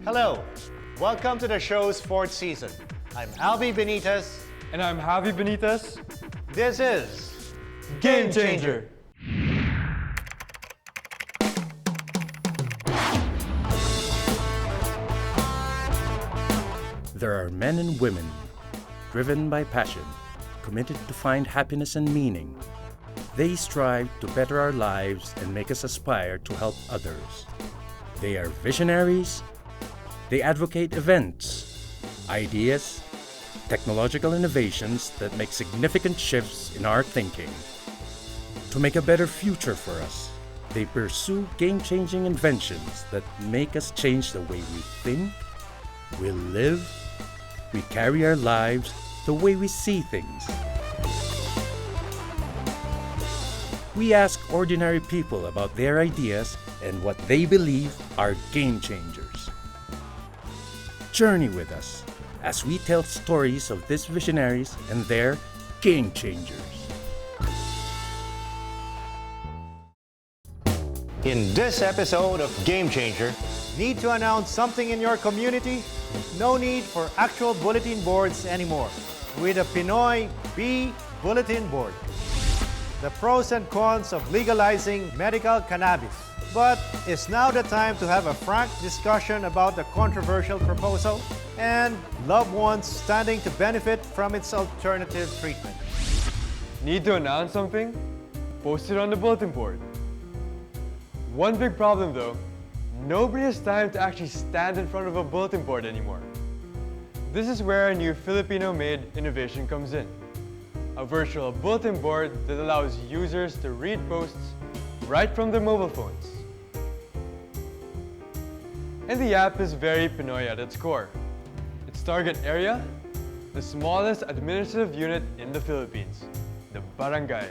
Hello, welcome to the show's fourth season. I'm Albi Benitez. And I'm Javi Benitez. This is Game Changer. There are men and women driven by passion, committed to find happiness and meaning. They strive to better our lives and make us aspire to help others. They are visionaries. They advocate events, ideas, technological innovations that make significant shifts in our thinking. To make a better future for us, they pursue game-changing inventions that make us change the way we think, we live, we carry our lives, the way we see things. We ask ordinary people about their ideas and what they believe are game changers. Journey with us as we tell stories of these visionaries and their game changers. In this episode of Game Changer, need to announce something in your community? No need for actual bulletin boards anymore with a Pinoy Bee Bulletin Board. The pros and cons of legalizing medical cannabis. But is now the time to have a frank discussion about the controversial proposal and loved ones standing to benefit from its alternative treatment? Need to announce something? Post it on the bulletin board. One big problem though, nobody has time to actually stand in front of a bulletin board anymore. This is where a new Filipino-made innovation comes in. A virtual bulletin board that allows users to read posts right from their mobile phones. And the app is very Pinoy at its core. Its target area? The smallest administrative unit in the Philippines, the barangay.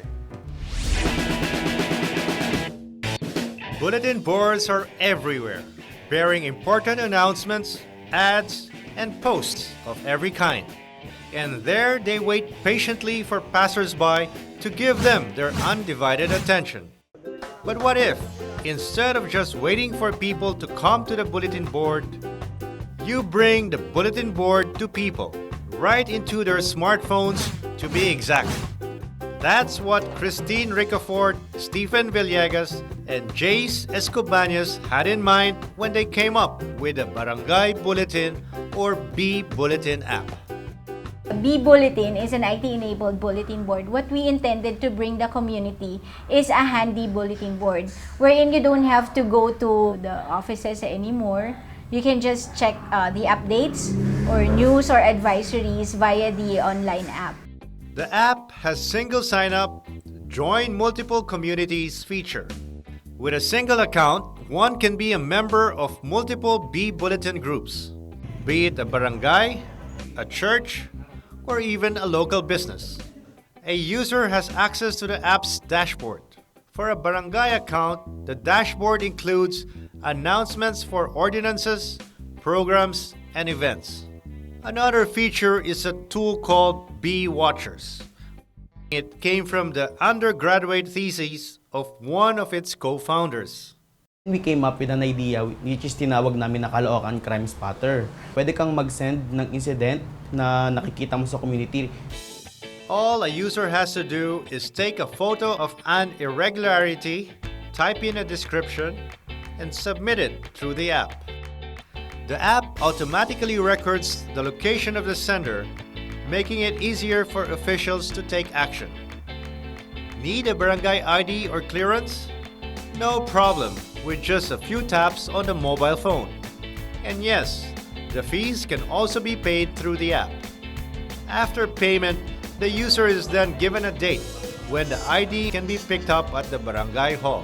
Bulletin boards are everywhere, bearing important announcements, ads, and posts of every kind. And there they wait patiently for passers-by to give them their undivided attention. But what if, instead of just waiting for people to come to the bulletin board, you bring the bulletin board to people, right into their smartphones to be exact? That's what Christine Ricafort, Stephen Villegas, and Jace Escobañas had in mind when they came up with the Barangay Bulletin or Bee Bulletin app. Bee Bulletin is an IT-enabled bulletin board. What we intended to bring the community is a handy bulletin board wherein you don't have to go to the offices anymore. You can just check the updates or news or advisories via the online app. The app has single sign-up, join multiple communities feature. With a single account, one can be a member of multiple Bee Bulletin groups, be it a barangay, a church, or even a local business. A user has access to the app's dashboard. For a barangay account, the dashboard includes announcements for ordinances, programs, and events. Another feature is a tool called Bee Watchers. It came from the undergraduate thesis of one of its co-founders. We came up with an idea which is tinawag namin na Caloocan Crime Spotter. Pwede kang mag-send ng incident na nakikita mo sa community. All a user has to do is take a photo of an irregularity, type in a description, and submit it through the app. The app automatically records the location of the sender, making it easier for officials to take action. Need a barangay ID or clearance? No problem with just a few taps on the mobile phone. And yes, the fees can also be paid through the app. After payment, the user is then given a date when the ID can be picked up at the barangay hall.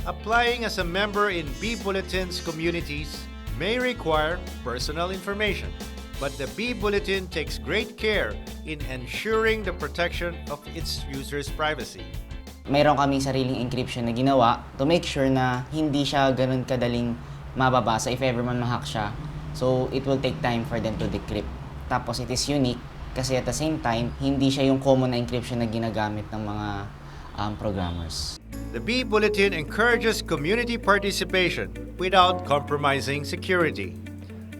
Applying as a member in Bee Bulletin's communities may require personal information, but the Bee Bulletin takes great care in ensuring the protection of its users' privacy. Mayroon kaming sariling encryption na ginawa to make sure na hindi siya ganun kadaling mababasa if ever man ma-hack siya. So, it will take time for them to decrypt. Tapos, it is unique kasi at the same time, hindi siya yung common na encryption na ginagamit ng mga programmers. The Bee Bulletin encourages community participation without compromising security.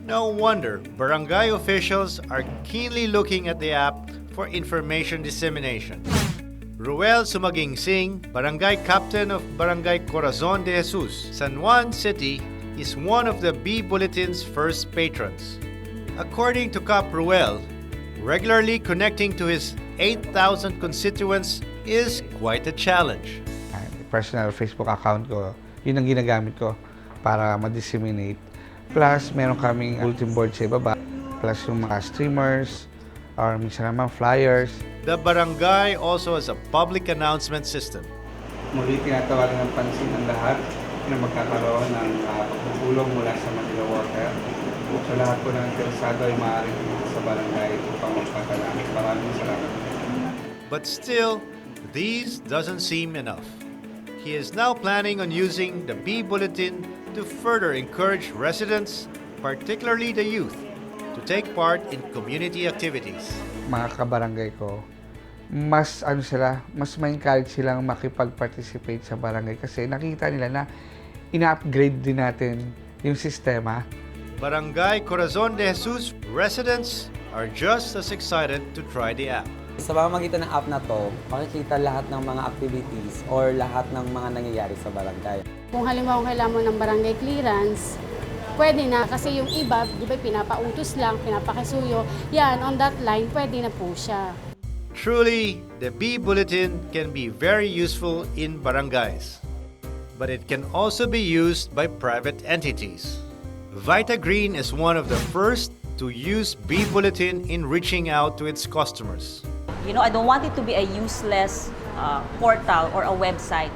No wonder barangay officials are keenly looking at the app for information dissemination. Ruel Sumaging Singh, Barangay Captain of Barangay Corazon de Jesus, San Juan City, is one of the B Bulletin's first patrons. According to Cap Ruel, regularly connecting to his 8,000 constituents is quite a challenge. Personal Facebook account ko, yun ang ginagamit ko para ma-disseminate. Plus, meron kaming bulletin board sa ibaba. Plus yung mga streamers, or minsan naman flyers. The barangay also has a public announcement system. Muli tinatawagan ng pansin ng lahat na magkakaroon ng pagpupulong mula sa Manila Water. So lahat po ng interesado ay maaaring pumunta sa barangay upang magpatalangin. Maraming salamat. But still, these doesn't seem enough. He is now planning on using the B Bulletin to further encourage residents, particularly the youth, to take part in community activities. Mga kabarangay ko, mas ma-encourage silang makipag-participate sa barangay kasi nakita nila na ina-upgrade din natin yung sistema. Barangay Corazon de Jesus residents are just as excited to try the app. Sa pamamagitan ng app na to, makikita lahat ng mga activities or lahat ng mga nangyayari sa barangay. Kung halimbawa kailangan mo ng barangay clearance, pwede na kasi yung iba, di ba, pinapautos lang, pinapakisuyo. Yan, on that line, pwede na po siya. Truly, the B Bulletin can be very useful in barangays, but it can also be used by private entities. Vita Green is one of the first to use B Bulletin in reaching out to its customers. You know, I don't want it to be a useless portal or a website.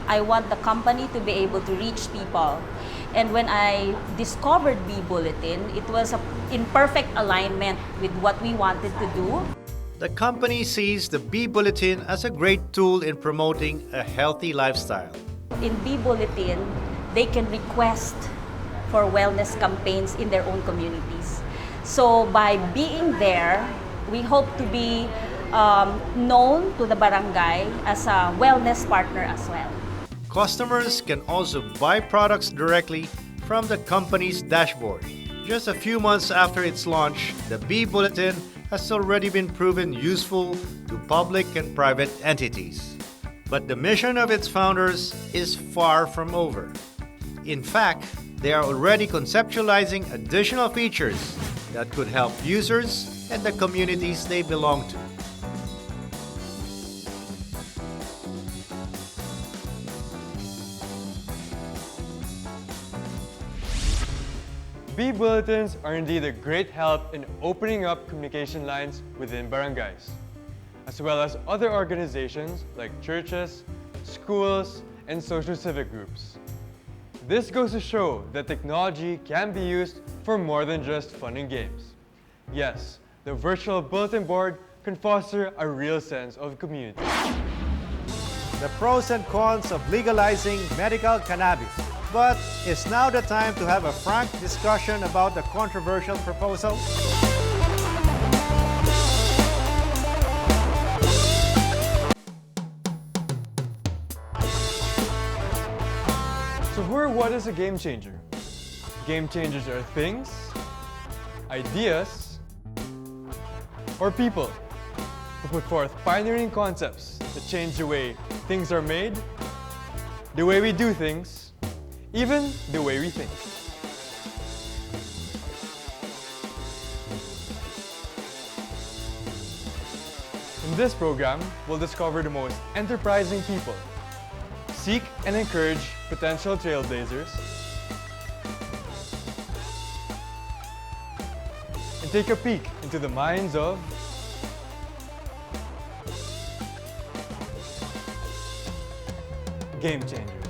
I want the company to be able to reach people. And when I discovered B Bulletin, it was in perfect alignment with what we wanted to do. The company sees the B Bulletin as a great tool in promoting a healthy lifestyle. In B Bulletin, they can request for wellness campaigns in their own communities. So by being there, we hope to be known to the barangay as a wellness partner as well. Customers can also buy products directly from the company's dashboard. Just a few months after its launch, the B Bulletin has already been proven useful to public and private entities. But the mission of its founders is far from over. In fact, they are already conceptualizing additional features that could help users and the communities they belong to. B Bulletins are indeed a great help in opening up communication lines within barangays, as well as other organizations like churches, schools, and social civic groups. This goes to show that technology can be used for more than just fun and games. Yes, the virtual bulletin board can foster a real sense of community. The pros and cons of legalizing medical cannabis. But is now the time to have a frank discussion about the controversial proposal? So who or what is a game changer? Game changers are things, ideas, or people who put forth pioneering concepts that change the way things are made, the way we do things, even the way we think. In this program, we'll discover the most enterprising people, seek and encourage potential trailblazers, and take a peek into the minds of game changers.